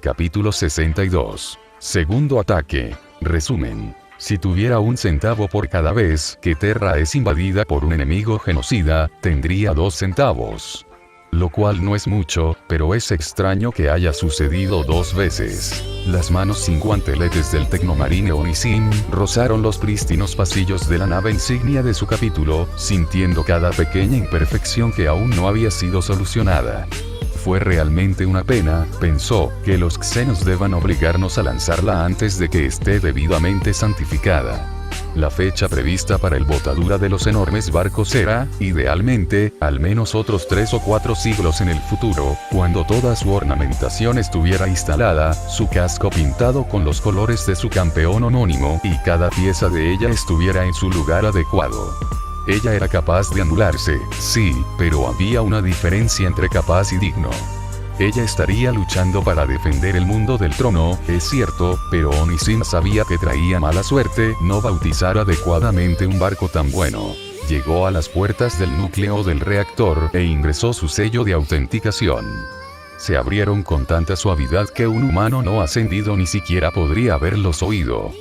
Capítulo 62. Segundo ataque. Resumen. Si tuviera un centavo por cada vez que Terra es invadida por un enemigo genocida, tendría 2 centavos. Lo cual no es mucho, pero es extraño que haya sucedido 2 veces. Las manos sin guanteletes del tecnomarine Onisim rozaron los prístinos pasillos de la nave insignia de su capítulo, sintiendo cada pequeña imperfección que aún no había sido solucionada. Fue realmente una pena, pensó, que los xenos deban obligarnos a lanzarla antes de que esté debidamente santificada. La fecha prevista para el botadura de los enormes barcos era, idealmente, al menos otros 3 o 4 siglos en el futuro, cuando toda su ornamentación estuviera instalada, su casco pintado con los colores de su campeón homónimo y cada pieza de ella estuviera en su lugar adecuado. Ella era capaz de anularse, sí, pero había una diferencia entre capaz y digno. Ella estaría luchando para defender el mundo del trono, es cierto, pero Onisim sabía que traía mala suerte no bautizar adecuadamente un barco tan bueno. Llegó a las puertas del núcleo del reactor e ingresó su sello de autenticación. Se abrieron con tanta suavidad que un humano no ascendido ni siquiera podría haberlos oído.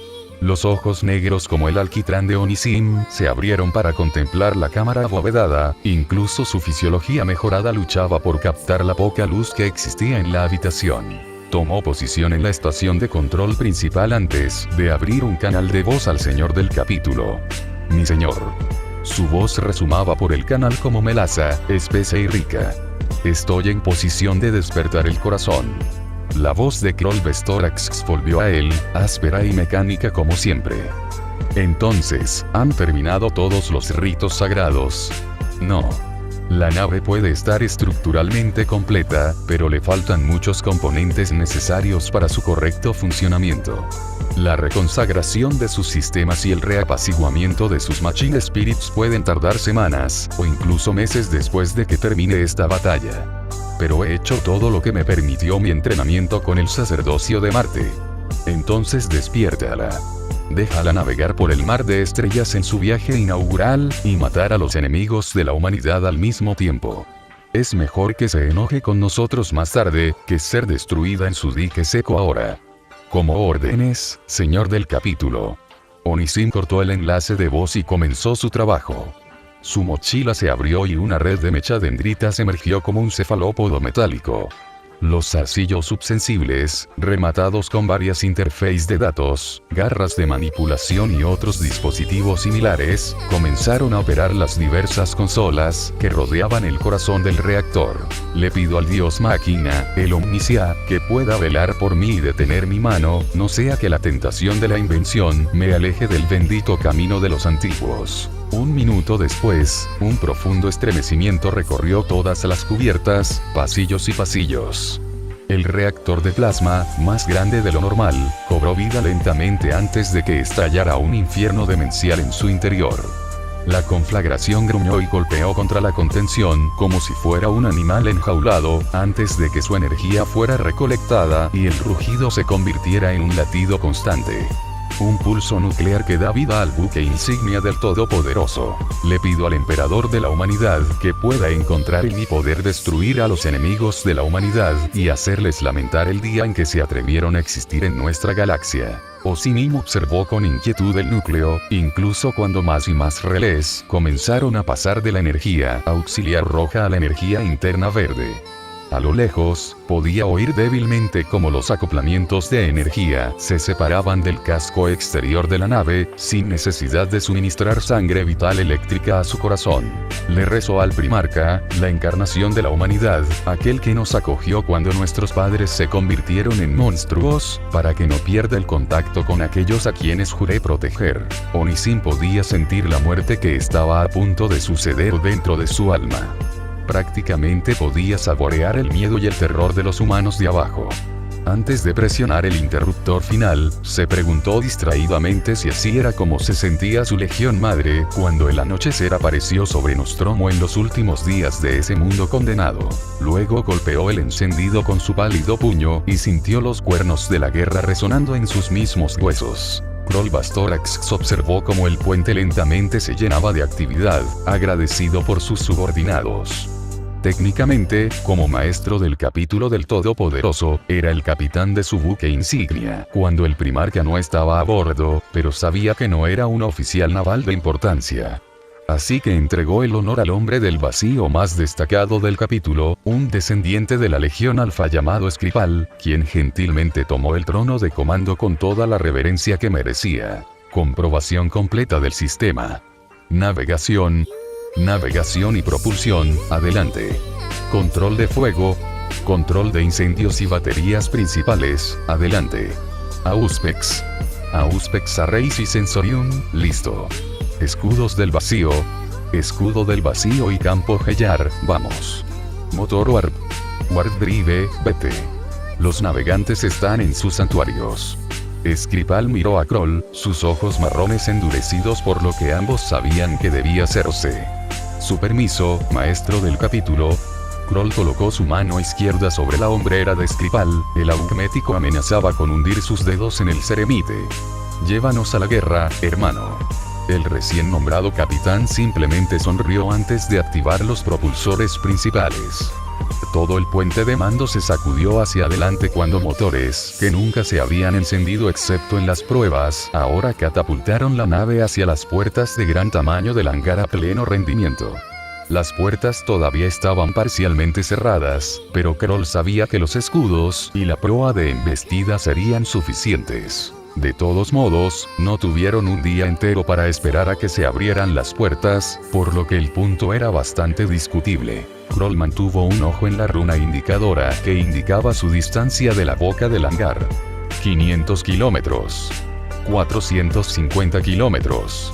Los ojos negros como el alquitrán de Onisim se abrieron para contemplar la cámara abovedada, incluso su fisiología mejorada luchaba por captar la poca luz que existía en la habitación. Tomó posición en la estación de control principal antes de abrir un canal de voz al señor del capítulo. Mi señor. Su voz resumaba por el canal como melaza, espesa y rica. Estoy en posición de despertar el corazón. La voz de Kroll Vestorax volvió a él, áspera y mecánica como siempre. Entonces, ¿han terminado todos los ritos sagrados? No. La nave puede estar estructuralmente completa, pero le faltan muchos componentes necesarios para su correcto funcionamiento. La reconsagración de sus sistemas y el reapaciguamiento de sus Machine Spirits pueden tardar semanas, o incluso meses después de que termine esta batalla. Pero he hecho todo lo que me permitió mi entrenamiento con el sacerdocio de Marte. Entonces despiértala. Déjala navegar por el mar de estrellas en su viaje inaugural, y matar a los enemigos de la humanidad al mismo tiempo. Es mejor que se enoje con nosotros más tarde, que ser destruida en su dique seco ahora. Como órdenes, señor del capítulo. Onisim cortó el enlace de voz y comenzó su trabajo. Su mochila se abrió y una red de mechadendritas emergió como un cefalópodo metálico. Los zarcillos subsensibles, rematados con varias interfaces de datos, garras de manipulación y otros dispositivos similares, comenzaron a operar las diversas consolas que rodeaban el corazón del reactor. Le pido al dios máquina, el Omnicia, que pueda velar por mí y detener mi mano, no sea que la tentación de la invención me aleje del bendito camino de los antiguos. Un minuto después, un profundo estremecimiento recorrió todas las cubiertas, pasillos y pasillos. El reactor de plasma, más grande de lo normal, cobró vida lentamente antes de que estallara un infierno demencial en su interior. La conflagración gruñó y golpeó contra la contención como si fuera un animal enjaulado, antes de que su energía fuera recolectada y el rugido se convirtiera en un latido constante. Un pulso nuclear que da vida al buque insignia del Todopoderoso. Le pido al emperador de la humanidad que pueda encontrar en mi poder destruir a los enemigos de la humanidad y hacerles lamentar el día en que se atrevieron a existir en nuestra galaxia. Onisim observó con inquietud el núcleo, incluso cuando más y más relés comenzaron a pasar de la energía auxiliar roja a la energía interna verde. A lo lejos, podía oír débilmente cómo los acoplamientos de energía se separaban del casco exterior de la nave, sin necesidad de suministrar sangre vital eléctrica a su corazón. Le rezó al Primarca, la encarnación de la humanidad, aquel que nos acogió cuando nuestros padres se convirtieron en monstruos, para que no pierda el contacto con aquellos a quienes juré proteger. Onisim podía sentir la muerte que estaba a punto de suceder dentro de su alma. Prácticamente podía saborear el miedo y el terror de los humanos de abajo. Antes de presionar el interruptor final, se preguntó distraídamente si así era como se sentía su legión madre cuando el anochecer apareció sobre Nostromo en los últimos días de ese mundo condenado. Luego golpeó el encendido con su pálido puño y sintió los cuernos de la guerra resonando en sus mismos huesos. Kroll Vestorax observó cómo el puente lentamente se llenaba de actividad, agradecido por sus subordinados. Técnicamente, como maestro del capítulo del Todopoderoso, era el capitán de su buque insignia, cuando el primarca no estaba a bordo, pero sabía que no era un oficial naval de importancia. Así que entregó el honor al hombre del vacío más destacado del capítulo, un descendiente de la Legión Alfa llamado Skripal, quien gentilmente tomó el trono de comando con toda la reverencia que merecía. Comprobación completa del sistema. Navegación y propulsión, adelante. Control de fuego. Control de incendios y baterías principales, adelante. Auspex Arrays y Sensorium, listo. Escudos del vacío. Escudo del vacío y campo Gellar, vamos. Motor Warp Drive, vete. Los navegantes están en sus santuarios. Skripal miró a Kroll, sus ojos marrones endurecidos por lo que ambos sabían que debía hacerse. Su permiso, maestro del capítulo. Kroll colocó su mano izquierda sobre la hombrera de Skripal, el augmético amenazaba con hundir sus dedos en el ceremite. Llévanos a la guerra, hermano. El recién nombrado capitán simplemente sonrió antes de activar los propulsores principales. Todo el puente de mando se sacudió hacia adelante cuando motores, que nunca se habían encendido excepto en las pruebas, ahora catapultaron la nave hacia las puertas de gran tamaño del hangar a pleno rendimiento. Las puertas todavía estaban parcialmente cerradas, pero Kroll sabía que los escudos y la proa de embestida serían suficientes. De todos modos, no tuvieron un día entero para esperar a que se abrieran las puertas, por lo que el punto era bastante discutible. Kroll mantuvo un ojo en la runa indicadora que indicaba su distancia de la boca del hangar. 500 kilómetros. 450 kilómetros.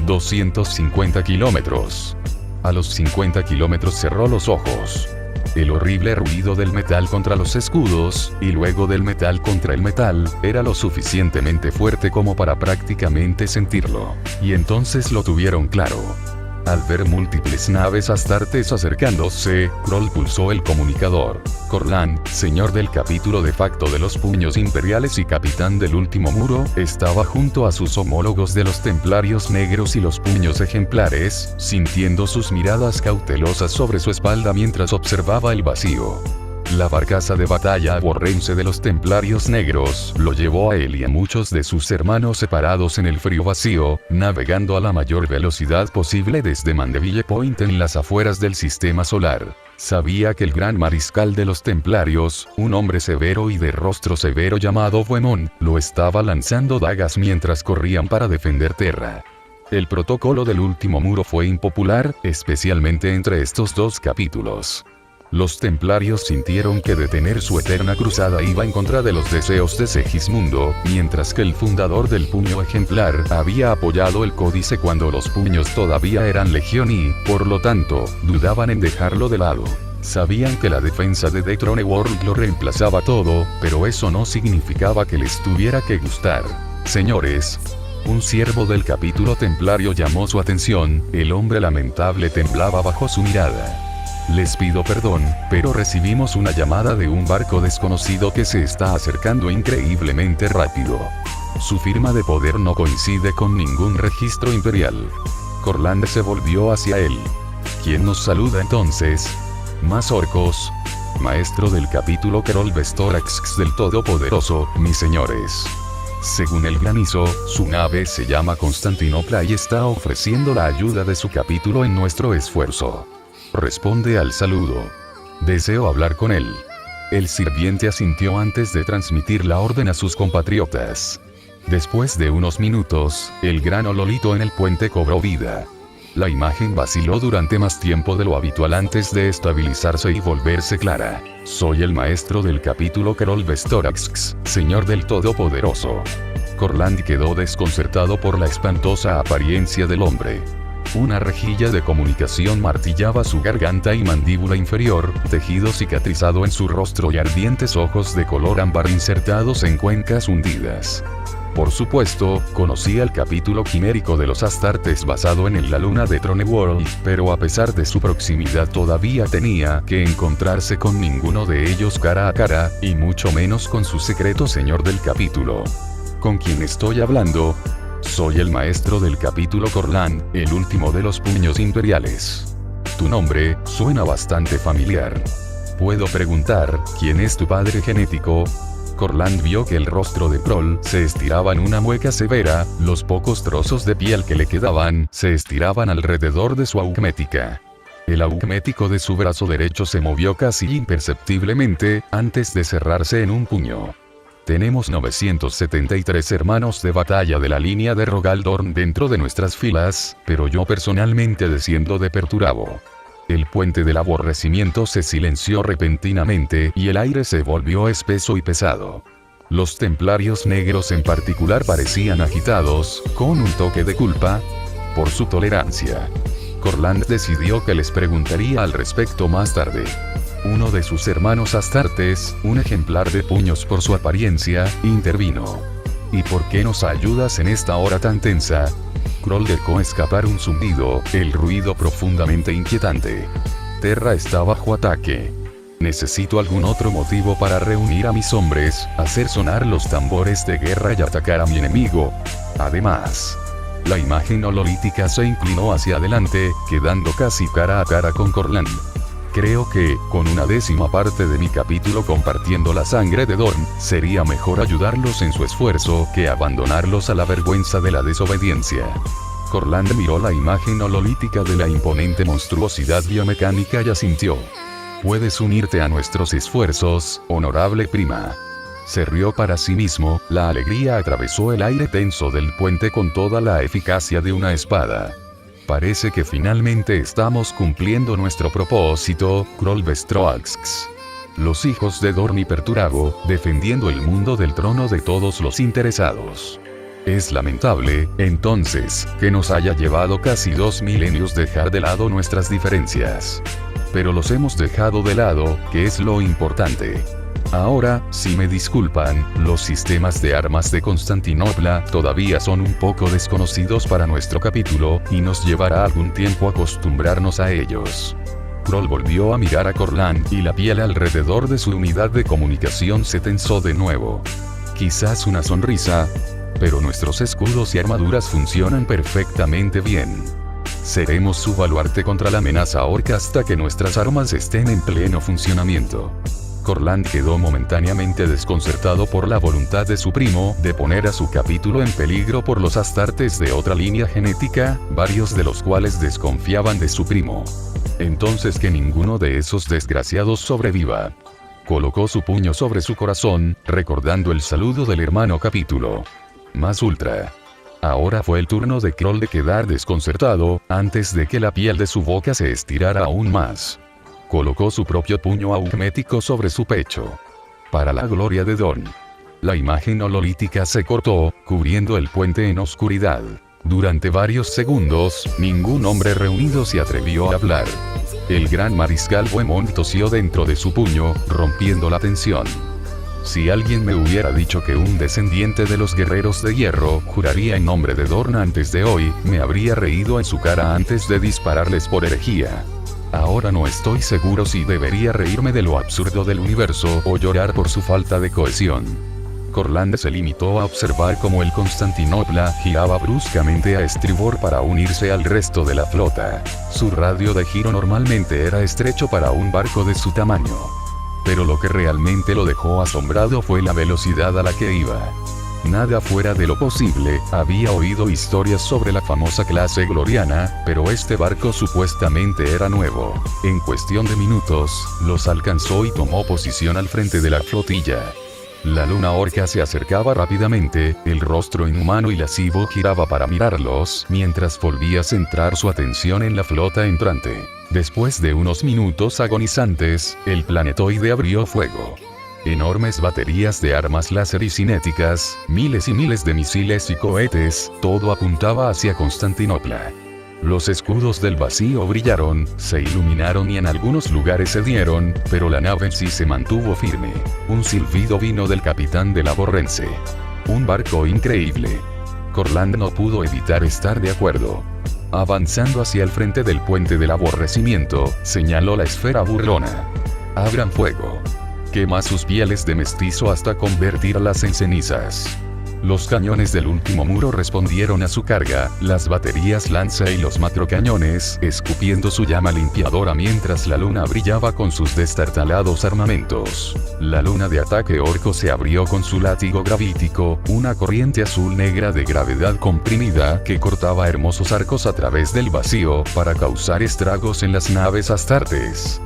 250 kilómetros. A los 50 kilómetros cerró los ojos. El horrible ruido del metal contra los escudos, y luego del metal contra el metal, era lo suficientemente fuerte como para prácticamente sentirlo. Y entonces lo tuvieron claro. Al ver múltiples naves astartes acercándose, Kroll pulsó el comunicador. Corlan, señor del capítulo de facto de los puños imperiales y capitán del último muro, estaba junto a sus homólogos de los templarios negros y los puños ejemplares, sintiendo sus miradas cautelosas sobre su espalda mientras observaba el vacío. La barcaza de batalla aborrense de los templarios negros lo llevó a él y a muchos de sus hermanos separados en el frío vacío, navegando a la mayor velocidad posible desde Mandeville Point en las afueras del sistema solar. Sabía que el gran mariscal de los templarios, un hombre severo y de rostro severo llamado Bohemond, lo estaba lanzando dagas mientras corrían para defender Terra. El protocolo del último muro fue impopular, especialmente entre estos dos capítulos. Los templarios sintieron que detener su eterna cruzada iba en contra de los deseos de Segismundo, mientras que el fundador del puño ejemplar había apoyado el códice cuando los puños todavía eran legión y, por lo tanto, dudaban en dejarlo de lado. Sabían que la defensa de The Throne World lo reemplazaba todo, pero eso no significaba que les tuviera que gustar. Señores, un siervo del capítulo templario llamó su atención, el hombre lamentable temblaba bajo su mirada. Les pido perdón, pero recibimos una llamada de un barco desconocido que se está acercando increíblemente rápido. Su firma de poder no coincide con ningún registro imperial. Corland se volvió hacia él. ¿Quién nos saluda entonces? Más orcos. Maestro del capítulo Kroll Vestorax del Todopoderoso, mis señores. Según el granizo, su nave se llama Constantinopla y está ofreciendo la ayuda de su capítulo en nuestro esfuerzo. Responde al saludo. Deseo hablar con él. El sirviente asintió antes de transmitir la orden a sus compatriotas. Después de unos minutos, el gran ololito en el puente cobró vida. La imagen vaciló durante más tiempo de lo habitual antes de estabilizarse y volverse clara. Soy el maestro del capítulo Kroll Vestorax, señor del Todopoderoso. Corland quedó desconcertado por la espantosa apariencia del hombre. Una rejilla de comunicación martillaba su garganta y mandíbula inferior, tejido cicatrizado en su rostro y ardientes ojos de color ámbar insertados en cuencas hundidas. Por supuesto, conocía el capítulo quimérico de los Astartes basado en la luna de Throne World, pero a pesar de su proximidad todavía tenía que encontrarse con ninguno de ellos cara a cara, y mucho menos con su secreto señor del capítulo. ¿Con quién estoy hablando? Soy el maestro del capítulo Corlan, el último de los puños imperiales. Tu nombre suena bastante familiar. ¿Puedo preguntar quién es tu padre genético? Corland vio que el rostro de Kroll se estiraba en una mueca severa, los pocos trozos de piel que le quedaban se estiraban alrededor de su augmética. El augmético de su brazo derecho se movió casi imperceptiblemente, antes de cerrarse en un puño. Tenemos 973 hermanos de batalla de la línea de Rogaldorn dentro de nuestras filas, pero yo personalmente desciendo de Perturabo. El puente del aborrecimiento se silenció repentinamente y el aire se volvió espeso y pesado. Los templarios negros en particular parecían agitados, con un toque de culpa, por su tolerancia. Corland decidió que les preguntaría al respecto más tarde. Uno de sus hermanos Astartes, un ejemplar de puños por su apariencia, intervino. ¿Y por qué nos ayudas en esta hora tan tensa? Kroll dejó escapar un zumbido, el ruido profundamente inquietante. Terra está bajo ataque. Necesito algún otro motivo para reunir a mis hombres, hacer sonar los tambores de guerra y atacar a mi enemigo. Además, la imagen hololítica se inclinó hacia adelante, quedando casi cara a cara con Corland. Creo que, con una 10ª parte de mi capítulo compartiendo la sangre de Dorn, sería mejor ayudarlos en su esfuerzo que abandonarlos a la vergüenza de la desobediencia. Corland miró la imagen hololítica de la imponente monstruosidad biomecánica y asintió. Puedes unirte a nuestros esfuerzos, honorable prima. Se rió para sí mismo, la alegría atravesó el aire tenso del puente con toda la eficacia de una espada. Parece que finalmente estamos cumpliendo nuestro propósito, Kroll-Vestroax. Los hijos de Dorn y Perturabo, defendiendo el mundo del trono de todos los interesados. Es lamentable, entonces, que nos haya llevado casi 2 milenios dejar de lado nuestras diferencias. Pero los hemos dejado de lado, que es lo importante. Ahora, si me disculpan, los sistemas de armas de Constantinopla todavía son un poco desconocidos para nuestro capítulo, y nos llevará algún tiempo acostumbrarnos a ellos. Kroll volvió a mirar a Corland y la piel alrededor de su unidad de comunicación se tensó de nuevo. Quizás una sonrisa, pero nuestros escudos y armaduras funcionan perfectamente bien. Seremos su baluarte contra la amenaza orca hasta que nuestras armas estén en pleno funcionamiento. Corland quedó momentáneamente desconcertado por la voluntad de su primo de poner a su capítulo en peligro por los Astartes de otra línea genética, varios de los cuales desconfiaban de su primo. Entonces que ninguno de esos desgraciados sobreviva. Colocó su puño sobre su corazón, recordando el saludo del hermano capítulo. Más ultra. Ahora fue el turno de Kroll de quedar desconcertado, antes de que la piel de su boca se estirara aún más. Colocó su propio puño augmético sobre su pecho. Para la gloria de Dorn. La imagen hololítica se cortó, cubriendo el puente en oscuridad. Durante varios segundos, ningún hombre reunido se atrevió a hablar. El gran mariscal Bohemond tosió dentro de su puño, rompiendo la tensión. Si alguien me hubiera dicho que un descendiente de los guerreros de hierro juraría en nombre de Dorn antes de hoy, me habría reído en su cara antes de dispararles por herejía. Ahora no estoy seguro si debería reírme de lo absurdo del universo o llorar por su falta de cohesión. Corland se limitó a observar cómo el Constantinopla giraba bruscamente a estribor para unirse al resto de la flota. Su radio de giro normalmente era estrecho para un barco de su tamaño. Pero lo que realmente lo dejó asombrado fue la velocidad a la que iba. Nada fuera de lo posible, había oído historias sobre la famosa clase Gloriana, pero este barco supuestamente era nuevo. En cuestión de minutos, los alcanzó y tomó posición al frente de la flotilla. La luna orca se acercaba rápidamente, el rostro inhumano y lascivo giraba para mirarlos, mientras volvía a centrar su atención en la flota entrante. Después de unos minutos agonizantes, el planetoide abrió fuego. Enormes baterías de armas láser y cinéticas, miles y miles de misiles y cohetes, todo apuntaba hacia Constantinopla. Los escudos del vacío brillaron, se iluminaron y en algunos lugares cedieron, pero la nave en sí se mantuvo firme. Un silbido vino del capitán de la Borrense. Un barco increíble. Corland no pudo evitar estar de acuerdo. Avanzando hacia el frente del puente del aborrecimiento, señaló la esfera burlona. Abran fuego. Quema sus pieles de mestizo hasta convertirlas en cenizas. Los cañones del último muro respondieron a su carga, las baterías lanza y los macrocañones, escupiendo su llama limpiadora mientras la luna brillaba con sus destartalados armamentos. La luna de ataque orco se abrió con su látigo gravítico, una corriente azul negra de gravedad comprimida que cortaba hermosos arcos a través del vacío para causar estragos en las naves astartes.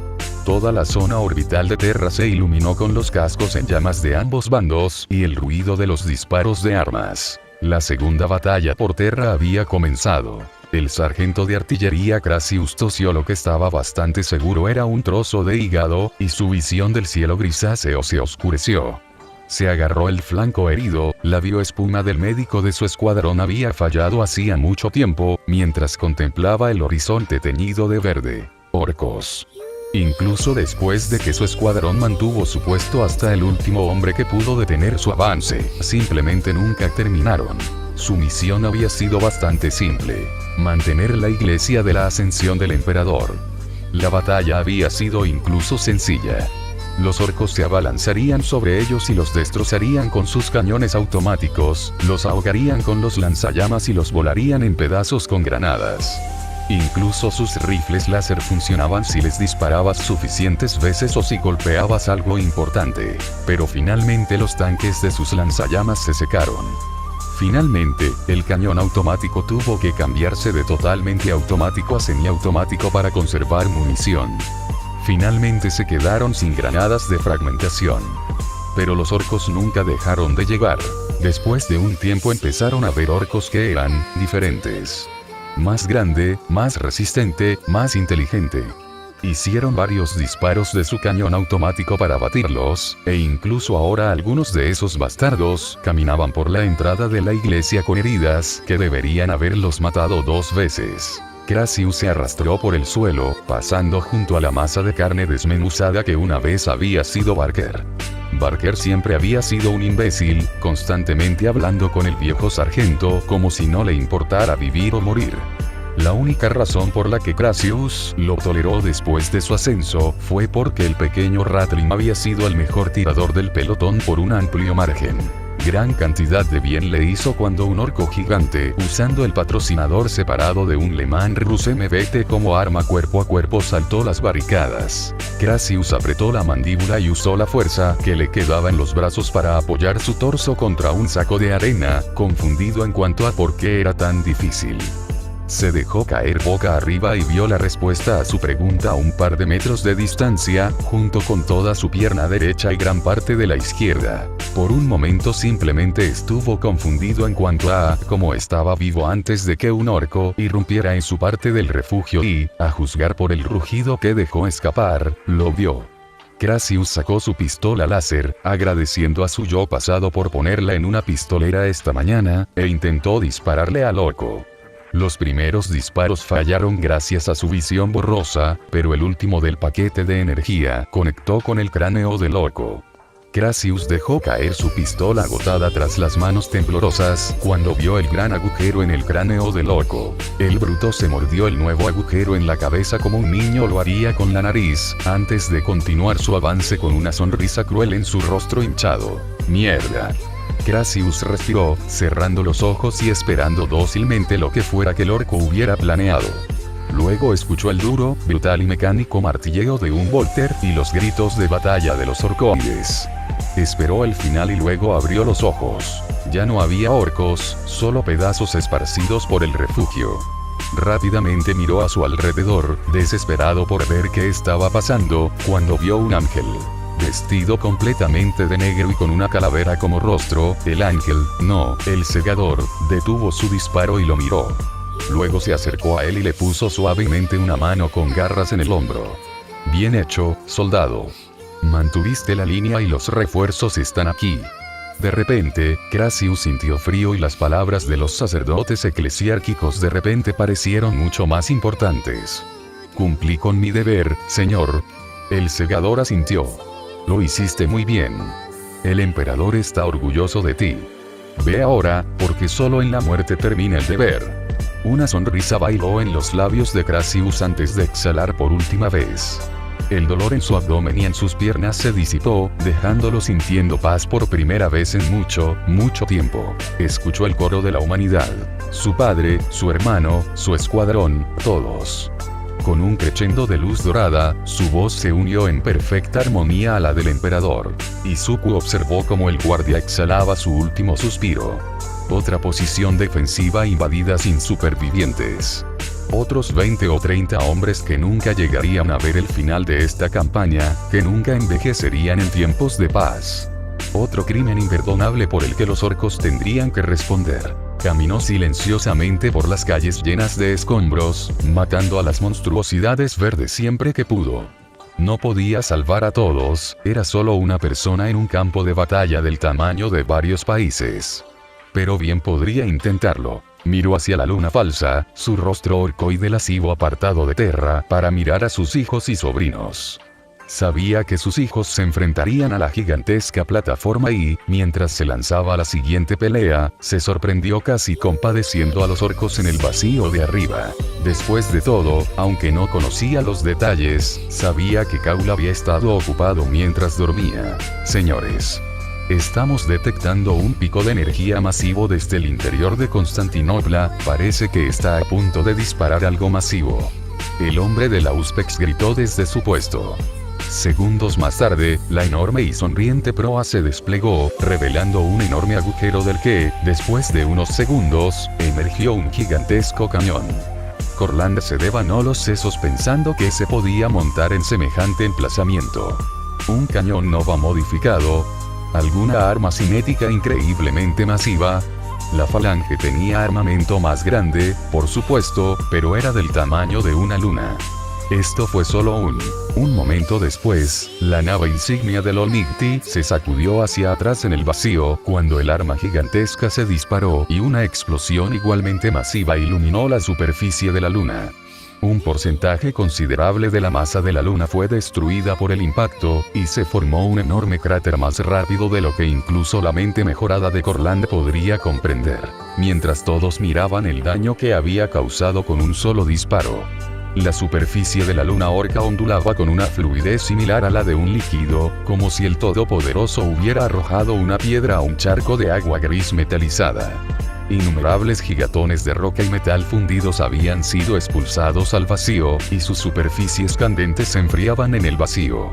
Toda la zona orbital de Terra se iluminó con los cascos en llamas de ambos bandos y el ruido de los disparos de armas. La segunda batalla por Terra había comenzado. El sargento de artillería Crasius tosió lo que estaba bastante seguro era un trozo de hígado, y su visión del cielo grisáceo se oscureció. Se agarró el flanco herido, la bioespuma del médico de su escuadrón había fallado hacía mucho tiempo, mientras contemplaba el horizonte teñido de verde. Orcos. Incluso después de que su escuadrón mantuvo su puesto hasta el último hombre que pudo detener su avance, simplemente nunca terminaron. Su misión había sido bastante simple: mantener la iglesia de la ascensión del emperador. La batalla había sido incluso sencilla. Los orcos se abalanzarían sobre ellos y los destrozarían con sus cañones automáticos, los ahogarían con los lanzallamas y los volarían en pedazos con granadas. Incluso sus rifles láser funcionaban si les disparabas suficientes veces o si golpeabas algo importante. Pero finalmente los tanques de sus lanzallamas se secaron. Finalmente, el cañón automático tuvo que cambiarse de totalmente automático a semiautomático para conservar munición. Finalmente se quedaron sin granadas de fragmentación. Pero los orcos nunca dejaron de llegar. Después de un tiempo empezaron a ver orcos que eran diferentes. Más grande, más resistente, más inteligente. Hicieron varios disparos de su cañón automático para abatirlos, e incluso ahora algunos de esos bastardos caminaban por la entrada de la iglesia con heridas que deberían haberlos matado 2 veces. Crasius se arrastró por el suelo, pasando junto a la masa de carne desmenuzada que una vez había sido Barker. Barker siempre había sido un imbécil, constantemente hablando con el viejo sargento como si no le importara vivir o morir. La única razón por la que Crasius lo toleró después de su ascenso fue porque el pequeño Ratling había sido el mejor tirador del pelotón por un amplio margen. Gran cantidad de bien le hizo cuando un orco gigante, usando el patrocinador separado de un Le Mans Rus MBT como arma cuerpo a cuerpo, saltó las barricadas. Crasius apretó la mandíbula y usó la fuerza que le quedaba en los brazos para apoyar su torso contra un saco de arena, confundido en cuanto a por qué era tan difícil. Se dejó caer boca arriba y vio la respuesta a su pregunta a un par de metros de distancia, junto con toda su pierna derecha y gran parte de la izquierda. Por un momento simplemente estuvo confundido en cuanto a cómo estaba vivo antes de que un orco irrumpiera en su parte del refugio y, a juzgar por el rugido que dejó escapar, lo vio. Crasius sacó su pistola láser, agradeciendo a su yo pasado por ponerla en una pistolera esta mañana, e intentó dispararle al orco. Los primeros disparos fallaron gracias a su visión borrosa, pero el último del paquete de energía conectó con el cráneo del orco. Crasius dejó caer su pistola agotada tras las manos temblorosas cuando vio el gran agujero en el cráneo del orco. El bruto se mordió el nuevo agujero en la cabeza como un niño lo haría con la nariz, antes de continuar su avance con una sonrisa cruel en su rostro hinchado. ¡Mierda! Crasius respiró, cerrando los ojos y esperando dócilmente lo que fuera que el orco hubiera planeado. Luego escuchó el duro, brutal y mecánico martilleo de un Volter y los gritos de batalla de los orcoides. Esperó el final y luego abrió los ojos. Ya no había orcos, solo pedazos esparcidos por el refugio. Rápidamente miró a su alrededor, desesperado por ver qué estaba pasando, cuando vio un ángel. Vestido completamente de negro y con una calavera como rostro, el ángel, no, el segador, detuvo su disparo y lo miró. Luego se acercó a él y le puso suavemente una mano con garras en el hombro. Bien hecho, soldado. Mantuviste la línea y los refuerzos están aquí. De repente, Crasius sintió frío y las palabras de los sacerdotes eclesiárquicos de repente parecieron mucho más importantes. Cumplí con mi deber, señor. El segador asintió. Lo hiciste muy bien. El emperador está orgulloso de ti. Ve ahora, porque solo en la muerte termina el deber. Una sonrisa bailó en los labios de Crasius antes de exhalar por última vez. El dolor en su abdomen y en sus piernas se disipó, dejándolo sintiendo paz por primera vez en mucho, mucho tiempo. Escuchó el coro de la humanidad. Su padre, su hermano, su escuadrón, todos. Con un crescendo de luz dorada, su voz se unió en perfecta armonía a la del emperador. Izuku observó cómo el guardia exhalaba su último suspiro. Otra posición defensiva invadida sin supervivientes. Otros 20 o 30 hombres que nunca llegarían a ver el final de esta campaña, que nunca envejecerían en tiempos de paz. Otro crimen imperdonable por el que los orcos tendrían que responder. Caminó silenciosamente por las calles llenas de escombros, matando a las monstruosidades verdes siempre que pudo. No podía salvar a todos, era solo una persona en un campo de batalla del tamaño de varios países. Pero bien podría intentarlo. Miró hacia la luna falsa, su rostro orcoide lascivo apartado de Terra, para mirar a sus hijos y sobrinos. Sabía que sus hijos se enfrentarían a la gigantesca plataforma y, mientras se lanzaba a la siguiente pelea, se sorprendió casi compadeciendo a los orcos en el vacío de arriba. Después de todo, aunque no conocía los detalles, sabía que Kaul había estado ocupado mientras dormía. Señores. Estamos detectando un pico de energía masivo desde el interior de Constantinopla, parece que está a punto de disparar algo masivo. El hombre de la Auspex gritó desde su puesto. Segundos más tarde, la enorme y sonriente proa se desplegó, revelando un enorme agujero del que, después de unos segundos, emergió un gigantesco cañón. Corland se devanó los sesos pensando que se podía montar en semejante emplazamiento. Un cañón Nova modificado. ¿Alguna arma cinética increíblemente masiva? La Falange tenía armamento más grande, por supuesto, pero era del tamaño de una luna. Esto fue solo un momento después, la nave insignia del Olmigti se sacudió hacia atrás en el vacío, cuando el arma gigantesca se disparó y una explosión igualmente masiva iluminó la superficie de la luna. Un porcentaje considerable de la masa de la luna fue destruida por el impacto, y se formó un enorme cráter más rápido de lo que incluso la mente mejorada de Corland podría comprender. Mientras todos miraban el daño que había causado con un solo disparo. La superficie de la luna orca ondulaba con una fluidez similar a la de un líquido, como si el Todopoderoso hubiera arrojado una piedra a un charco de agua gris metalizada. Innumerables gigatones de roca y metal fundidos habían sido expulsados al vacío, y sus superficies candentes se enfriaban en el vacío.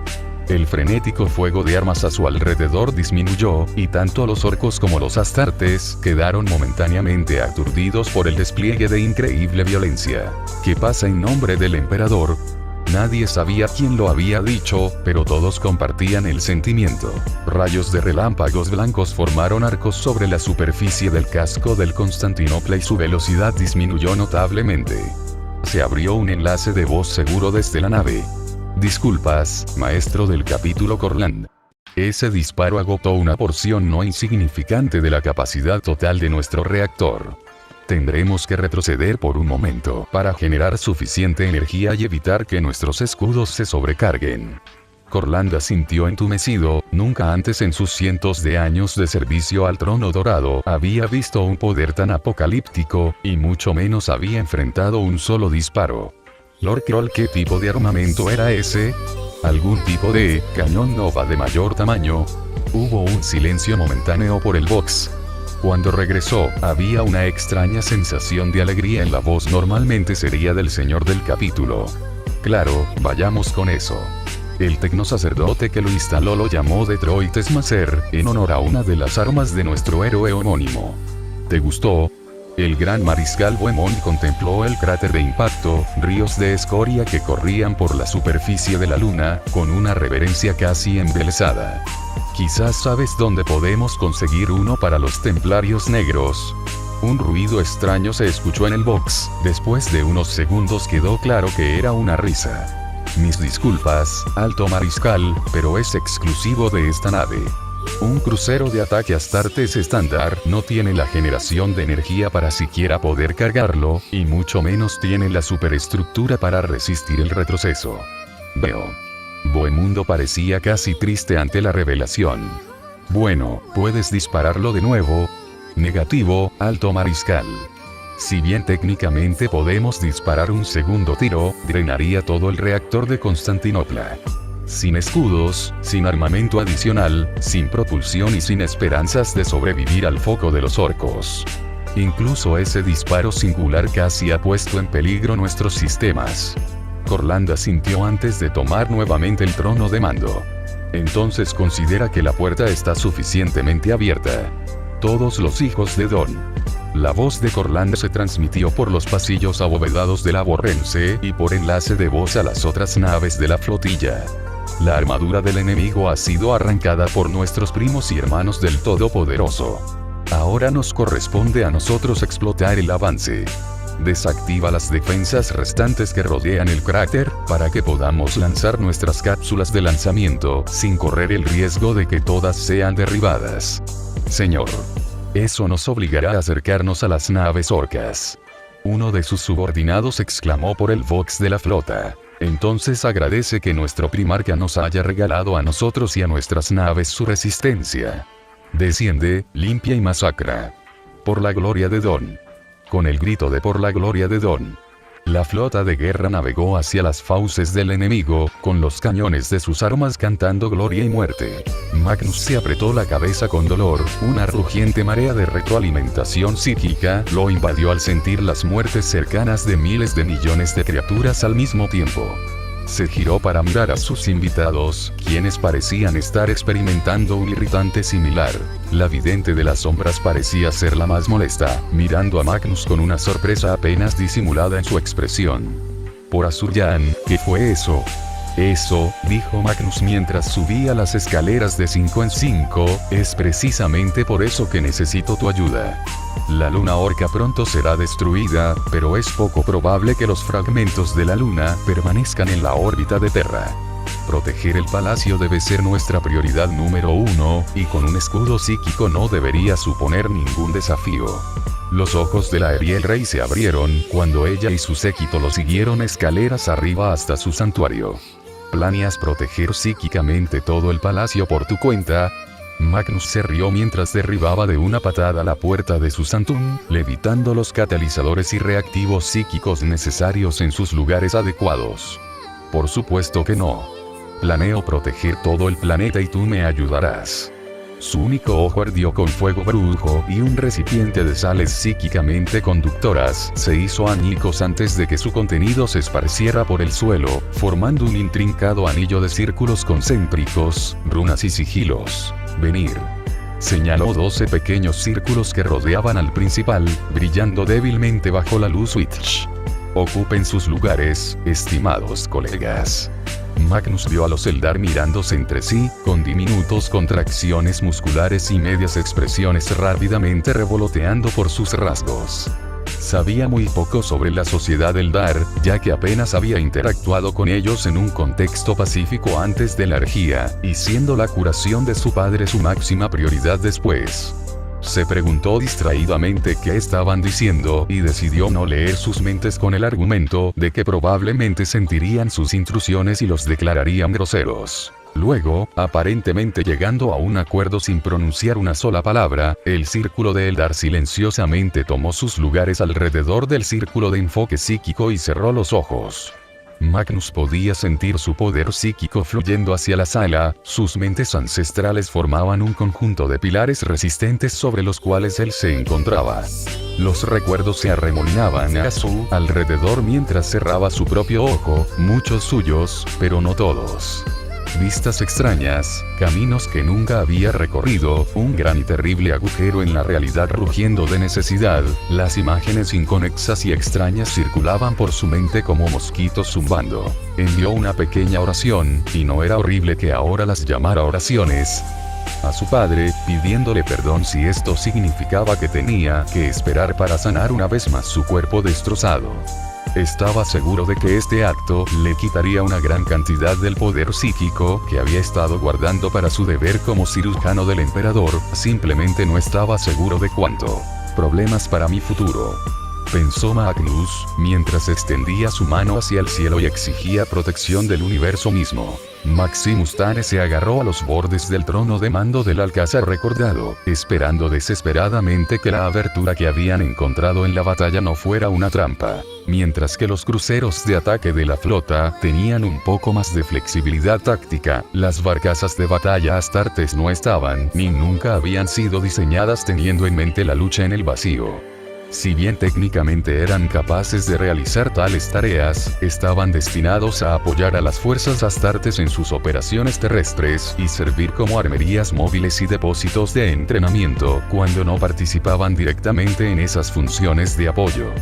El frenético fuego de armas a su alrededor disminuyó, y tanto los orcos como los astartes quedaron momentáneamente aturdidos por el despliegue de increíble violencia. ¿Qué pasa en nombre del emperador? Nadie sabía quién lo había dicho, pero todos compartían el sentimiento. Rayos de relámpagos blancos formaron arcos sobre la superficie del casco del Constantinopla y su velocidad disminuyó notablemente. Se abrió un enlace de voz seguro desde la nave. Disculpas, maestro del capítulo Corland. Ese disparo agotó una porción no insignificante de la capacidad total de nuestro reactor. Tendremos que retroceder por un momento para generar suficiente energía y evitar que nuestros escudos se sobrecarguen. Corland asintió entumecido, nunca antes en sus cientos de años de servicio al trono dorado había visto un poder tan apocalíptico, y mucho menos había enfrentado un solo disparo. Lord Kroll, ¿qué tipo de armamento era ese? ¿Algún tipo de cañón Nova de mayor tamaño? Hubo un silencio momentáneo por el box. Cuando regresó, había una extraña sensación de alegría en la voz normalmente seria del señor del capítulo. Claro, vayamos con eso. El tecnosacerdote que lo instaló lo llamó Detroit Smasher, en honor a una de las armas de nuestro héroe homónimo. ¿Te gustó? El gran mariscal Bohemond contempló el cráter de impacto, ríos de escoria que corrían por la superficie de la luna, con una reverencia casi embelesada. Quizás sabes dónde podemos conseguir uno para los templarios negros. Un ruido extraño se escuchó en el box, después de unos segundos quedó claro que era una risa. Mis disculpas, alto mariscal, pero es exclusivo de esta nave. Un crucero de ataque Astartes estándar no tiene la generación de energía para siquiera poder cargarlo, y mucho menos tiene la superestructura para resistir el retroceso. Veo. Bohemundo parecía casi triste ante la revelación. Bueno, ¿puedes dispararlo de nuevo? Negativo, alto mariscal. Si bien técnicamente podemos disparar un segundo tiro, drenaría todo el reactor de Constantinopla. Sin escudos, sin armamento adicional, sin propulsión y sin esperanzas de sobrevivir al foco de los orcos. Incluso ese disparo singular casi ha puesto en peligro nuestros sistemas. Corlanda asintió antes de tomar nuevamente el trono de mando. Entonces considera que la puerta está suficientemente abierta. Todos los hijos de Don. La voz de Corlanda se transmitió por los pasillos abovedados de la Borrense y por enlace de voz a las otras naves de la flotilla. La armadura del enemigo ha sido arrancada por nuestros primos y hermanos del Todopoderoso. Ahora nos corresponde a nosotros explotar el avance. Desactiva las defensas restantes que rodean el cráter, para que podamos lanzar nuestras cápsulas de lanzamiento, sin correr el riesgo de que todas sean derribadas. Señor. Eso nos obligará a acercarnos a las naves orcas. Uno de sus subordinados exclamó por el vox de la flota. Entonces agradece que nuestro primarca nos haya regalado a nosotros y a nuestras naves su resistencia. Desciende, limpia y masacra. Por la gloria de Don. Con el grito de por la gloria de Don. La flota de guerra navegó hacia las fauces del enemigo, con los cañones de sus armas cantando gloria y muerte. Magnus se apretó la cabeza con dolor, una rugiente marea de retroalimentación psíquica lo invadió al sentir las muertes cercanas de miles de millones de criaturas al mismo tiempo. Se giró para mirar a sus invitados, quienes parecían estar experimentando un irritante similar. La vidente de las sombras parecía ser la más molesta, mirando a Magnus con una sorpresa apenas disimulada en su expresión. Por Azur-Yan, ¿qué fue eso? Eso, dijo Magnus mientras subía las escaleras de 5 en 5, es precisamente por eso que necesito tu ayuda. La luna orca pronto será destruida, pero es poco probable que los fragmentos de la luna permanezcan en la órbita de Terra. Proteger el palacio debe ser nuestra prioridad número 1, y con un escudo psíquico no debería suponer ningún desafío. Los ojos de la Ariel Rey se abrieron cuando ella y su séquito lo siguieron escaleras arriba hasta su santuario. ¿Planeas proteger psíquicamente todo el palacio por tu cuenta? Magnus se rió mientras derribaba de una patada la puerta de su Santum, levitando los catalizadores y reactivos psíquicos necesarios en sus lugares adecuados. Por supuesto que no. Planeo proteger todo el planeta y tú me ayudarás. Su único ojo ardió con fuego brujo y un recipiente de sales psíquicamente conductoras se hizo añicos antes de que su contenido se esparciera por el suelo, formando un intrincado anillo de círculos concéntricos, runas y sigilos. Venir. Señaló 12 pequeños círculos que rodeaban al principal, brillando débilmente bajo la luz Witch. Ocupen sus lugares, estimados colegas. Magnus vio a los Eldar mirándose entre sí, con diminutos contracciones musculares y medias expresiones rápidamente revoloteando por sus rasgos. Sabía muy poco sobre la sociedad Eldar, ya que apenas había interactuado con ellos en un contexto pacífico antes de la herejía, y siendo la curación de su padre su máxima prioridad después. Se preguntó distraídamente qué estaban diciendo y decidió no leer sus mentes con el argumento de que probablemente sentirían sus intrusiones y los declararían groseros. Luego, aparentemente llegando a un acuerdo sin pronunciar una sola palabra, el círculo de Eldar silenciosamente tomó sus lugares alrededor del círculo de enfoque psíquico y cerró los ojos. Magnus podía sentir su poder psíquico fluyendo hacia la sala, sus mentes ancestrales formaban un conjunto de pilares resistentes sobre los cuales él se encontraba. Los recuerdos se arremolinaban a su alrededor mientras cerraba su propio ojo, muchos suyos, pero no todos. Vistas extrañas, caminos que nunca había recorrido, un gran y terrible agujero en la realidad rugiendo de necesidad, las imágenes inconexas y extrañas circulaban por su mente como mosquitos zumbando. Envió una pequeña oración, y no era horrible que ahora las llamara oraciones, a su padre, pidiéndole perdón si esto significaba que tenía que esperar para sanar una vez más su cuerpo destrozado. Estaba seguro de que este acto le quitaría una gran cantidad del poder psíquico que había estado guardando para su deber como cirujano del emperador, simplemente no estaba seguro de cuánto. Problemas para mi futuro. pensó Magnus, mientras extendía su mano hacia el cielo y exigía protección del universo mismo. Maximus Tane se agarró a los bordes del trono de mando del alcázar recordado, esperando desesperadamente que la abertura que habían encontrado en la batalla no fuera una trampa. Mientras que los cruceros de ataque de la flota tenían un poco más de flexibilidad táctica, las barcazas de batalla Astartes no estaban ni nunca habían sido diseñadas teniendo en mente la lucha en el vacío. Si bien técnicamente eran capaces de realizar tales tareas, estaban destinados a apoyar a las fuerzas Astartes en sus operaciones terrestres y servir como armerías móviles y depósitos de entrenamiento cuando no participaban directamente en esas funciones de apoyo.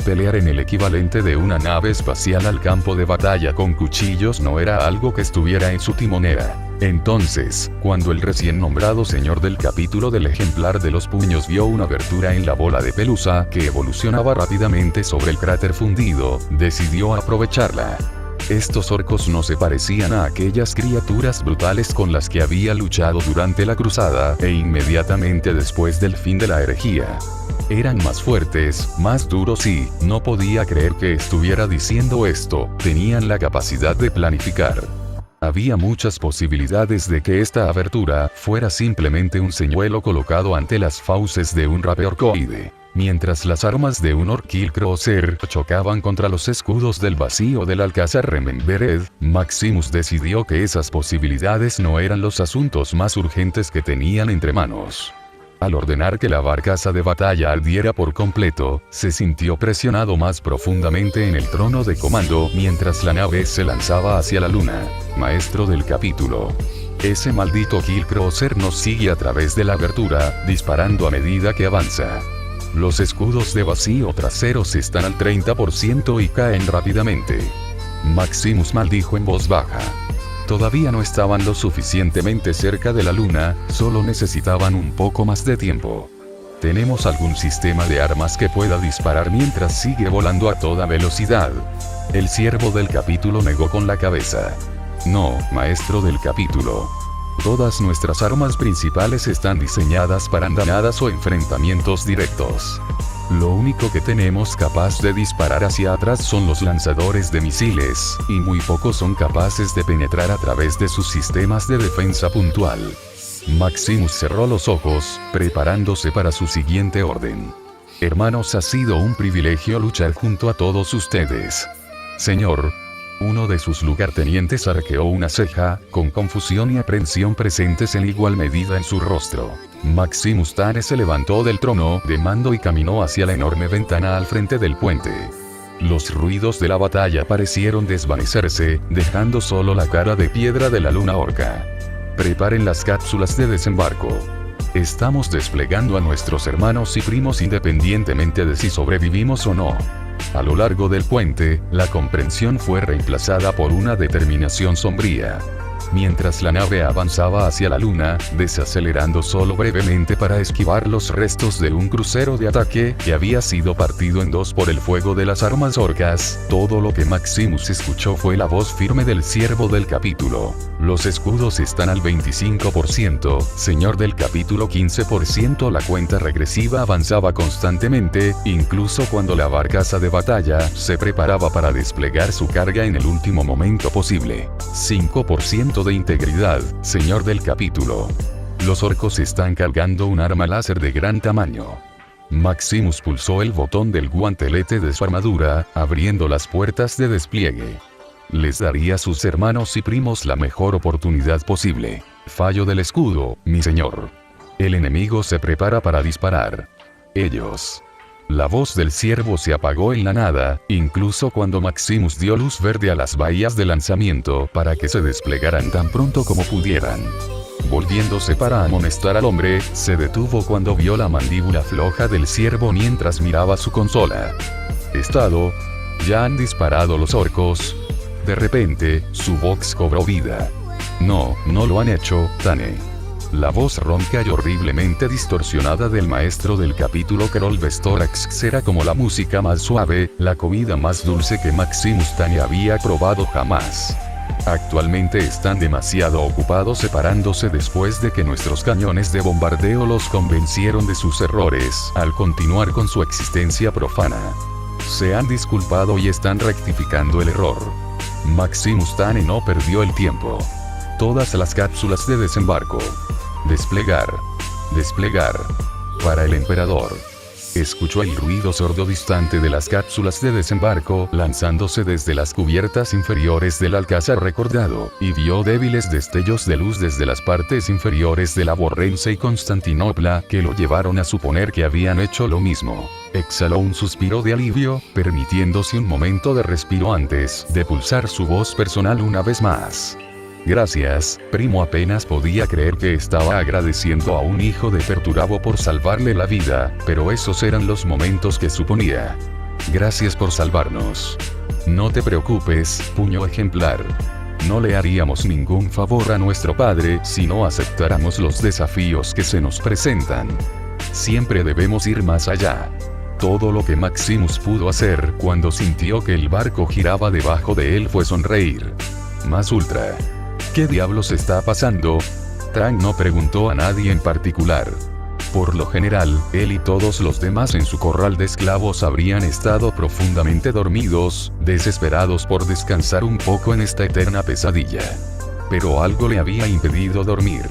Pelear en el equivalente de una nave espacial al campo de batalla con cuchillos no era algo que estuviera en su timonera. Entonces, cuando el recién nombrado señor del capítulo del ejemplar de los puños vio una abertura en la bola de pelusa que evolucionaba rápidamente sobre el cráter fundido, decidió aprovecharla. Estos orcos no se parecían a aquellas criaturas brutales con las que había luchado durante la cruzada e inmediatamente después del fin de la herejía. Eran más fuertes, más duros y, no podía creer que estuviera diciendo esto, tenían la capacidad de planificar. Había muchas posibilidades de que esta abertura fuera simplemente un señuelo colocado ante las fauces de un rapeorcoide. Mientras las armas de un Orkil Crosser chocaban contra los escudos del vacío del alcázar Remembered, Maximus decidió que esas posibilidades no eran los asuntos más urgentes que tenían entre manos. Al ordenar que la barcaza de batalla ardiera por completo, se sintió presionado más profundamente en el trono de comando mientras la nave se lanzaba hacia la luna. Maestro del capítulo. Ese maldito Killcrosser nos sigue a través de la abertura, disparando a medida que avanza. Los escudos de vacío traseros están al 30% y caen rápidamente. Maximus maldijo en voz baja. Todavía no estaban lo suficientemente cerca de la luna, solo necesitaban un poco más de tiempo. ¿Tenemos algún sistema de armas que pueda disparar mientras sigue volando a toda velocidad? El siervo del capítulo negó con la cabeza. No, maestro del capítulo. Todas nuestras armas principales están diseñadas para andanadas o enfrentamientos directos. Lo único que tenemos capaz de disparar hacia atrás son los lanzadores de misiles, y muy pocos son capaces de penetrar a través de sus sistemas de defensa puntual. Maximus cerró los ojos, preparándose para su siguiente orden. Hermanos, ha sido un privilegio luchar junto a todos ustedes. Señor. Uno de sus lugartenientes arqueó una ceja, con confusión y aprensión presentes en igual medida en su rostro. Maximus Tane se levantó del trono de mando y caminó hacia la enorme ventana al frente del puente. Los ruidos de la batalla parecieron desvanecerse, dejando solo la cara de piedra de la luna orca. Preparen las cápsulas de desembarco. Estamos desplegando a nuestros hermanos y primos independientemente de si sobrevivimos o no. A lo largo del puente, la comprensión fue reemplazada por una determinación sombría. Mientras la nave avanzaba hacia la luna, desacelerando solo brevemente para esquivar los restos de un crucero de ataque que había sido partido en dos por el fuego de las armas orcas, todo lo que Maximus escuchó fue la voz firme del siervo del capítulo. Los escudos están al 25%, señor del capítulo 15%. La cuenta regresiva avanzaba constantemente, incluso cuando la barcaza de batalla se preparaba para desplegar su carga en el último momento posible. 5% de integridad, señor del capítulo. Los orcos están cargando un arma láser de gran tamaño. Maximus pulsó el botón del guantelete de su armadura, abriendo las puertas de despliegue. Les daría a sus hermanos y primos la mejor oportunidad posible. Fallo del escudo, mi señor. El enemigo se prepara para disparar. Ellos. La voz del siervo se apagó en la nada, incluso cuando Maximus dio luz verde a las bahías de lanzamiento para que se desplegaran tan pronto como pudieran. Volviéndose para amonestar al hombre, se detuvo cuando vio la mandíbula floja del siervo mientras miraba su consola. Estado. Ya han disparado los orcos. De repente, su voz cobró vida. No, no lo han hecho, Tane. La voz ronca y horriblemente distorsionada del maestro del capítulo Kerol Vestorax era como la música más suave, la comida más dulce que Maximus Tane había probado jamás. Actualmente están demasiado ocupados separándose después de que nuestros cañones de bombardeo los convencieron de sus errores al continuar con su existencia profana. Se han disculpado y están rectificando el error. Maximus Tane no perdió el tiempo. Todas las cápsulas de desembarco. Desplegar. Desplegar. Para el emperador. Escuchó el ruido sordo distante de las cápsulas de desembarco lanzándose desde las cubiertas inferiores del alcázar recordado, y vio débiles destellos de luz desde las partes inferiores de la Borrense y Constantinopla que lo llevaron a suponer que habían hecho lo mismo. Exhaló un suspiro de alivio, permitiéndose un momento de respiro antes de pulsar su voz personal una vez más. Gracias, primo. Apenas podía creer que estaba agradeciendo a un hijo de Perturabo por salvarle la vida, pero esos eran los momentos que suponía. Gracias por salvarnos. No te preocupes, puño ejemplar. No le haríamos ningún favor a nuestro padre si no aceptáramos los desafíos que se nos presentan. Siempre debemos ir más allá. Todo lo que Maximus pudo hacer cuando sintió que el barco giraba debajo de él fue sonreír. Más ultra. ¿Qué diablos está pasando? Trang no preguntó a nadie en particular. Por lo general, él y todos los demás en su corral de esclavos habrían estado profundamente dormidos, desesperados por descansar un poco en esta eterna pesadilla. Pero algo le había impedido dormir.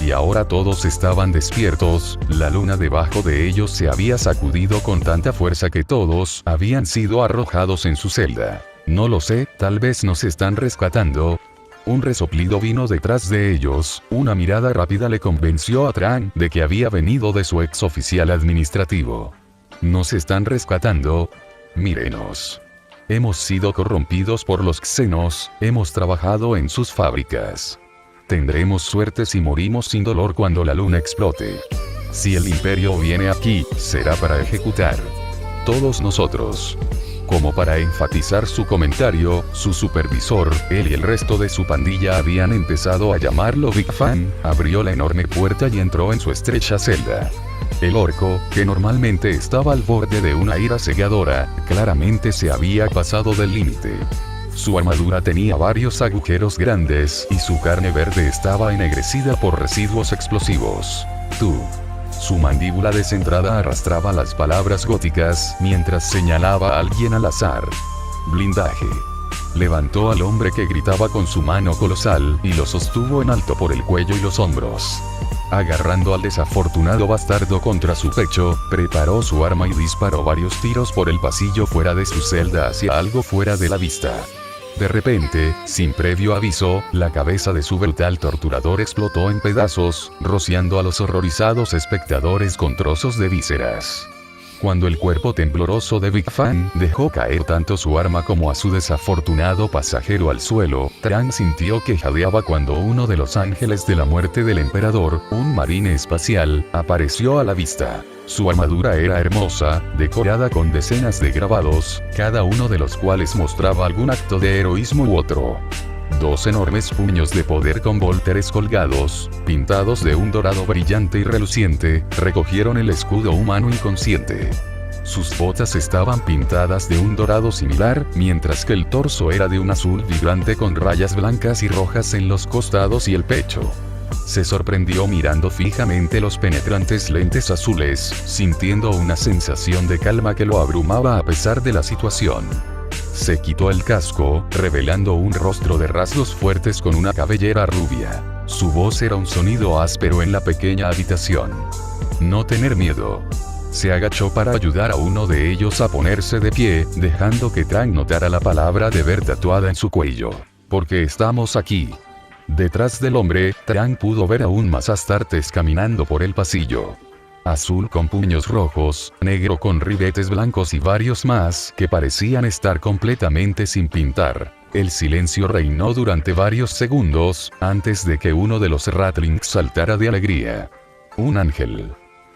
Y ahora todos estaban despiertos, la luna debajo de ellos se había sacudido con tanta fuerza que todos habían sido arrojados en su celda. No lo sé, tal vez nos están rescatando. Un resoplido vino detrás de ellos, una mirada rápida le convenció a Trang de que había venido de su ex oficial administrativo. ¿Nos están rescatando? Mírenos. Hemos sido corrompidos por los xenos, hemos trabajado en sus fábricas. Tendremos suerte si morimos sin dolor cuando la luna explote. Si el imperio viene aquí, será para ejecutar. Todos nosotros. Como para enfatizar su comentario, su supervisor, él y el resto de su pandilla habían empezado a llamarlo Big Fan, abrió la enorme puerta y entró en su estrecha celda. El orco, que normalmente estaba al borde de una ira cegadora, claramente se había pasado del límite. Su armadura tenía varios agujeros grandes y su carne verde estaba ennegrecida por residuos explosivos. Tú. Su mandíbula descentrada arrastraba las palabras góticas mientras señalaba a alguien al azar. Blindaje. Levantó al hombre que gritaba con su mano colosal y lo sostuvo en alto por el cuello y los hombros. Agarrando al desafortunado bastardo contra su pecho, preparó su arma y disparó varios tiros por el pasillo fuera de su celda hacia algo fuera de la vista. De repente, sin previo aviso, la cabeza de su brutal torturador explotó en pedazos, rociando a los horrorizados espectadores con trozos de vísceras. Cuando el cuerpo tembloroso de Big Fan dejó caer tanto su arma como a su desafortunado pasajero al suelo, Trang sintió que jadeaba cuando uno de los ángeles de la muerte del emperador, un marine espacial, apareció a la vista. Su armadura era hermosa, decorada con decenas de grabados, cada uno de los cuales mostraba algún acto de heroísmo u otro. Dos enormes puños de poder con volteres colgados, pintados de un dorado brillante y reluciente, recogieron el escudo humano inconsciente. Sus botas estaban pintadas de un dorado similar, mientras que el torso era de un azul vibrante con rayas blancas y rojas en los costados y el pecho. Se sorprendió mirando fijamente los penetrantes lentes azules, sintiendo una sensación de calma que lo abrumaba a pesar de la situación. Se quitó el casco, revelando un rostro de rasgos fuertes con una cabellera rubia. Su voz era un sonido áspero en la pequeña habitación. No tener miedo. Se agachó para ayudar a uno de ellos a ponerse de pie, dejando que Trang notara la palabra deber tatuada en su cuello. Porque estamos aquí. Detrás del hombre, Trang pudo ver aún más Astartes caminando por el pasillo. Azul con puños rojos, negro con ribetes blancos y varios más que parecían estar completamente sin pintar. El silencio reinó durante varios segundos, antes de que uno de los Ratlings saltara de alegría. Un ángel.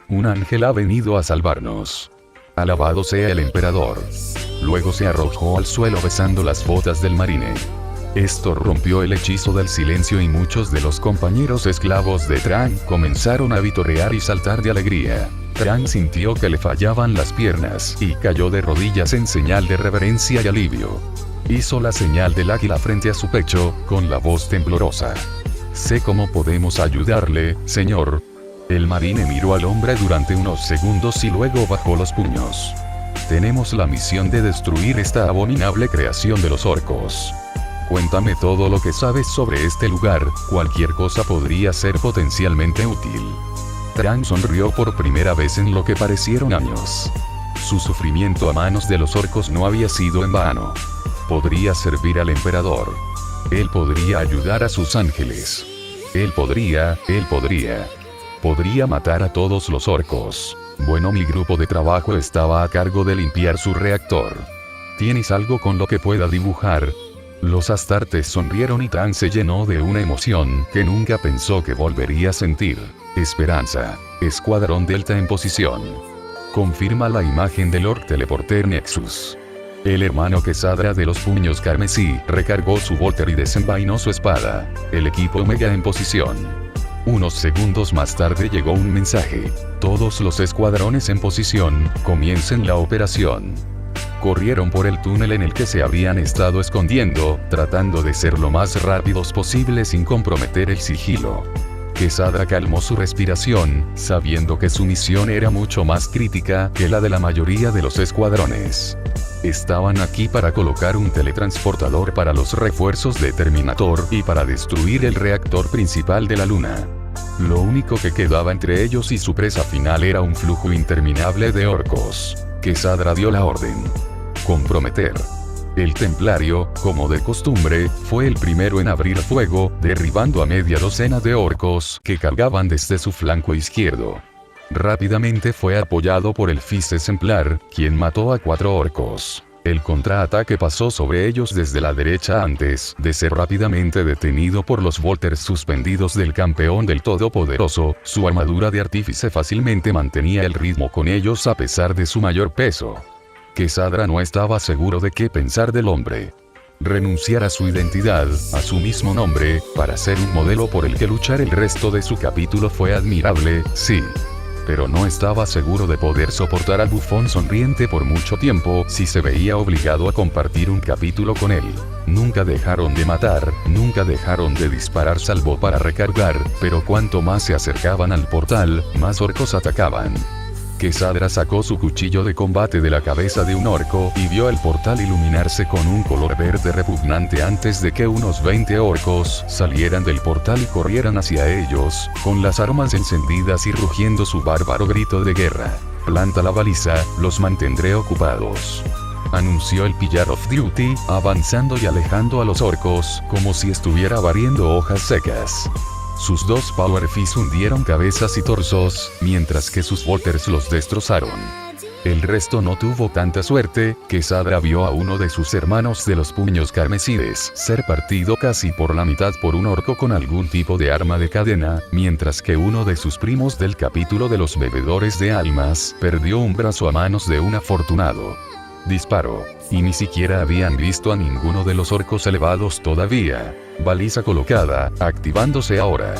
Un ángel ha venido a salvarnos. Alabado sea el emperador. Luego se arrojó al suelo besando las botas del marine. Esto rompió el hechizo del silencio y muchos de los compañeros esclavos de Trang comenzaron a vitorear y saltar de alegría. Trang sintió que le fallaban las piernas y cayó de rodillas en señal de reverencia y alivio. Hizo la señal del águila frente a su pecho, con la voz temblorosa. Sé cómo podemos ayudarle, señor. El marine miró al hombre durante unos segundos y luego bajó los puños. Tenemos la misión de destruir esta abominable creación de los orcos. Cuéntame todo lo que sabes sobre este lugar, cualquier cosa podría ser potencialmente útil. Tran sonrió por primera vez en lo que parecieron años. Su sufrimiento a manos de los orcos no había sido en vano. Podría servir al emperador. Él podría ayudar a sus ángeles. Él podría matar a todos los orcos. Bueno, mi grupo de trabajo estaba a cargo de limpiar su reactor. ¿Tienes algo con lo que pueda dibujar? Los astartes sonrieron y Tran se llenó de una emoción que nunca pensó que volvería a sentir. Esperanza. Escuadrón Delta en posición. Confirma la imagen del Lord Teleporter Nexus. El hermano Quesadra de los puños carmesí recargó su Volter y desenvainó su espada. El equipo Omega en posición. Unos segundos más tarde llegó un mensaje. Todos los escuadrones en posición, comiencen la operación. Corrieron por el túnel en el que se habían estado escondiendo, tratando de ser lo más rápidos posible sin comprometer el sigilo. Quesadra calmó su respiración, sabiendo que su misión era mucho más crítica que la de la mayoría de los escuadrones. Estaban aquí para colocar un teletransportador para los refuerzos de Terminator y para destruir el reactor principal de la Luna. Lo único que quedaba entre ellos y su presa final era un flujo interminable de orcos. Quesadra dio la orden. Comprometer. El templario, como de costumbre, fue el primero en abrir fuego, derribando a media docena de orcos que cargaban desde su flanco izquierdo. Rápidamente fue apoyado por el Fist Exemplar, quien mató a 4 orcos. El contraataque pasó sobre ellos desde la derecha antes de ser rápidamente detenido por los Volters suspendidos del campeón del Todopoderoso. Su armadura de artífice fácilmente mantenía el ritmo con ellos a pesar de su mayor peso. Quesadra no estaba seguro de qué pensar del hombre. Renunciar a su identidad, a su mismo nombre, para ser un modelo por el que luchar el resto de su capítulo fue admirable, sí. Pero no estaba seguro de poder soportar al bufón sonriente por mucho tiempo si se veía obligado a compartir un capítulo con él. Nunca dejaron de matar, nunca dejaron de disparar salvo para recargar, pero cuanto más se acercaban al portal, más orcos atacaban. Quesadra sacó su cuchillo de combate de la cabeza de un orco y vio el portal iluminarse con un color verde repugnante antes de que unos 20 orcos salieran del portal y corrieran hacia ellos, con las armas encendidas y rugiendo su bárbaro grito de guerra. Planta la baliza, los mantendré ocupados. Anunció el Pillar of Duty, avanzando y alejando a los orcos, como si estuviera barriendo hojas secas. Sus 2 Power Fists hundieron cabezas y torsos, mientras que sus Volters los destrozaron. El resto no tuvo tanta suerte. Quesadra vio a uno de sus hermanos de los puños carmesíes ser partido casi por la mitad por un orco con algún tipo de arma de cadena, mientras que uno de sus primos del capítulo de los bebedores de almas perdió un brazo a manos de un afortunado. Disparó. Y ni siquiera habían visto a ninguno de los orcos elevados todavía. Baliza colocada, activándose ahora.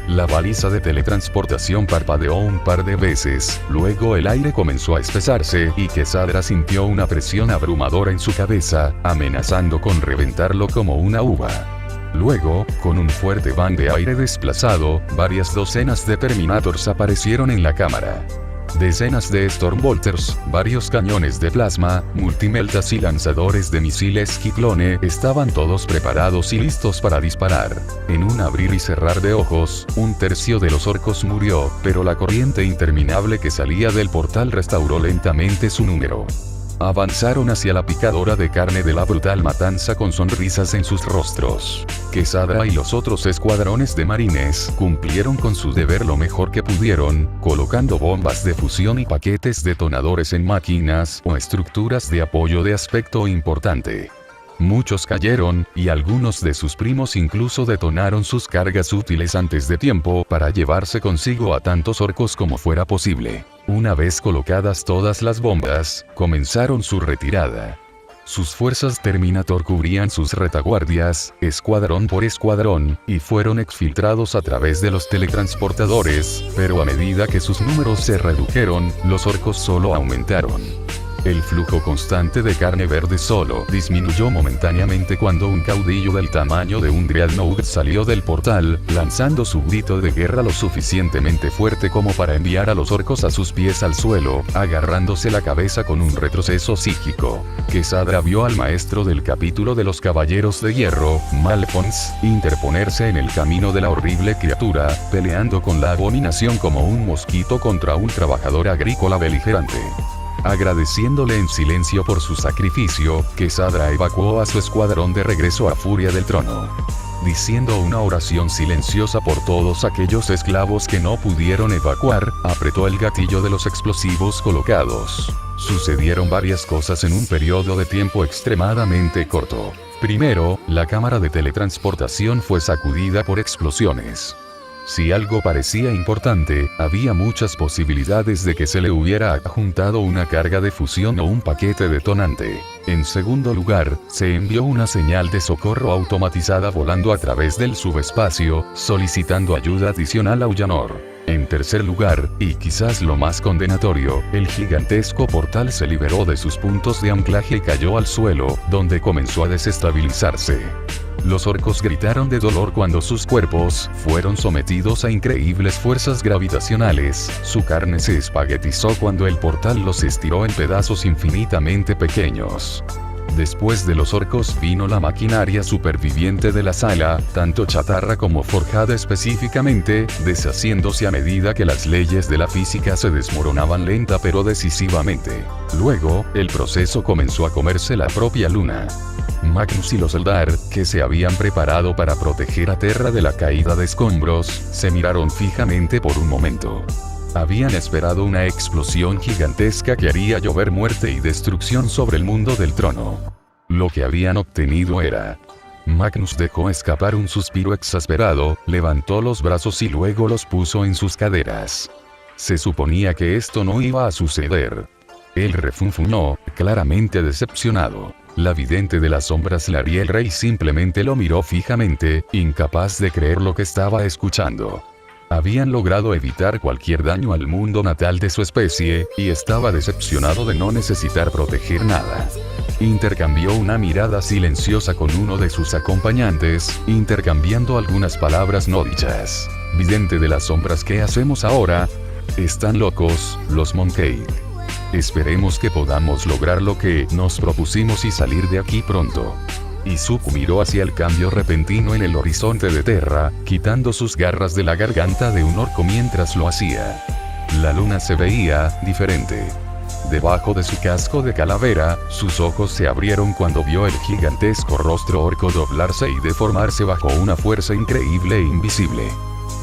La baliza de teletransportación parpadeó un par de veces, luego el aire comenzó a espesarse y Quesadra sintió una presión abrumadora en su cabeza, amenazando con reventarlo como una uva. Luego, con un fuerte van de aire desplazado, varias docenas de Terminators aparecieron en la cámara. Decenas de Stormbolters, varios cañones de plasma, multimeltas y lanzadores de misiles Ciclone estaban todos preparados y listos para disparar. En un abrir y cerrar de ojos, un tercio de los orcos murió, pero la corriente interminable que salía del portal restauró lentamente su número. Avanzaron hacia la picadora de carne de la brutal matanza con sonrisas en sus rostros. Quesadra y los otros escuadrones de marines cumplieron con su deber lo mejor que pudieron, colocando bombas de fusión y paquetes detonadores en máquinas o estructuras de apoyo de aspecto importante. Muchos cayeron, y algunos de sus primos incluso detonaron sus cargas útiles antes de tiempo para llevarse consigo a tantos orcos como fuera posible. Una vez colocadas todas las bombas, comenzaron su retirada. Sus fuerzas Terminator cubrían sus retaguardias, escuadrón por escuadrón, y fueron exfiltrados a través de los teletransportadores, pero a medida que sus números se redujeron, los orcos solo aumentaron. El flujo constante de carne verde solo disminuyó momentáneamente cuando un caudillo del tamaño de un Dreadnought salió del portal, lanzando su grito de guerra lo suficientemente fuerte como para enviar a los orcos a sus pies al suelo, agarrándose la cabeza con un retroceso psíquico. Quesadra vio al maestro del capítulo de los Caballeros de Hierro, Malfons, interponerse en el camino de la horrible criatura, peleando con la abominación como un mosquito contra un trabajador agrícola beligerante. Agradeciéndole en silencio por su sacrificio, Quesadra evacuó a su escuadrón de regreso a Furia del Trono. Diciendo una oración silenciosa por todos aquellos esclavos que no pudieron evacuar, apretó el gatillo de los explosivos colocados. Sucedieron varias cosas en un periodo de tiempo extremadamente corto. Primero, la cámara de teletransportación fue sacudida por explosiones. Si algo parecía importante, había muchas posibilidades de que se le hubiera adjuntado una carga de fusión o un paquete detonante. En segundo lugar, se envió una señal de socorro automatizada volando a través del subespacio, solicitando ayuda adicional a Ullanor. En tercer lugar, y quizás lo más condenatorio, el gigantesco portal se liberó de sus puntos de anclaje y cayó al suelo, donde comenzó a desestabilizarse. Los orcos gritaron de dolor cuando sus cuerpos fueron sometidos a increíbles fuerzas gravitacionales, su carne se espaguetizó cuando el portal los estiró en pedazos infinitamente pequeños. Después de los orcos vino la maquinaria superviviente de la sala, tanto chatarra como forjada específicamente, deshaciéndose a medida que las leyes de la física se desmoronaban lenta pero decisivamente. Luego, el proceso comenzó a comerse la propia luna. Magnus y los Eldar, que se habían preparado para proteger a Terra de la caída de escombros, se miraron fijamente por un momento. Habían esperado una explosión gigantesca que haría llover muerte y destrucción sobre el mundo del trono. Lo que habían obtenido era... Magnus dejó escapar un suspiro exasperado, levantó los brazos y luego los puso en sus caderas. Se suponía que esto no iba a suceder. Él refunfuñó, claramente decepcionado. La vidente de las sombras Lariel Rey simplemente lo miró fijamente, incapaz de creer lo que estaba escuchando. Habían logrado evitar cualquier daño al mundo natal de su especie, y estaba decepcionado de no necesitar proteger nada. Intercambió una mirada silenciosa con uno de sus acompañantes, intercambiando algunas palabras no dichas. Vidente de las sombras, ¿qué hacemos ahora? Están locos, los Moncade. Esperemos que podamos lograr lo que nos propusimos y salir de aquí pronto. Izuku miró hacia el cambio repentino en el horizonte de Terra, quitando sus garras de la garganta de un orco mientras lo hacía. La luna se veía diferente. Debajo de su casco de calavera, sus ojos se abrieron cuando vio el gigantesco rostro orco doblarse y deformarse bajo una fuerza increíble e invisible.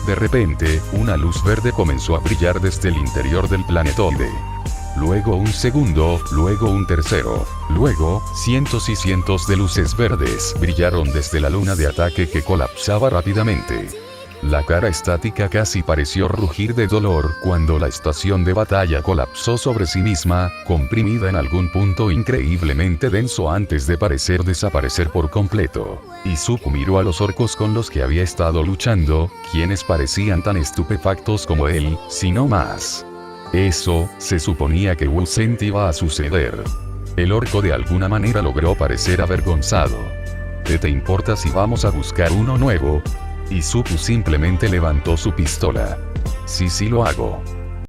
De repente, una luz verde comenzó a brillar desde el interior del planetoide. Luego un segundo, luego un tercero. Luego, cientos y cientos de luces verdes brillaron desde la luna de ataque que colapsaba rápidamente. La cara estática casi pareció rugir de dolor cuando la estación de batalla colapsó sobre sí misma, comprimida en algún punto increíblemente denso antes de parecer desaparecer por completo. Izuku miró a los orcos con los que había estado luchando, quienes parecían tan estupefactos como él, si no más. Eso, se suponía que Wusent iba a suceder. El orco de alguna manera logró parecer avergonzado. ¿Qué te importa si vamos a buscar uno nuevo? Izuku simplemente levantó su pistola. Sí, lo hago.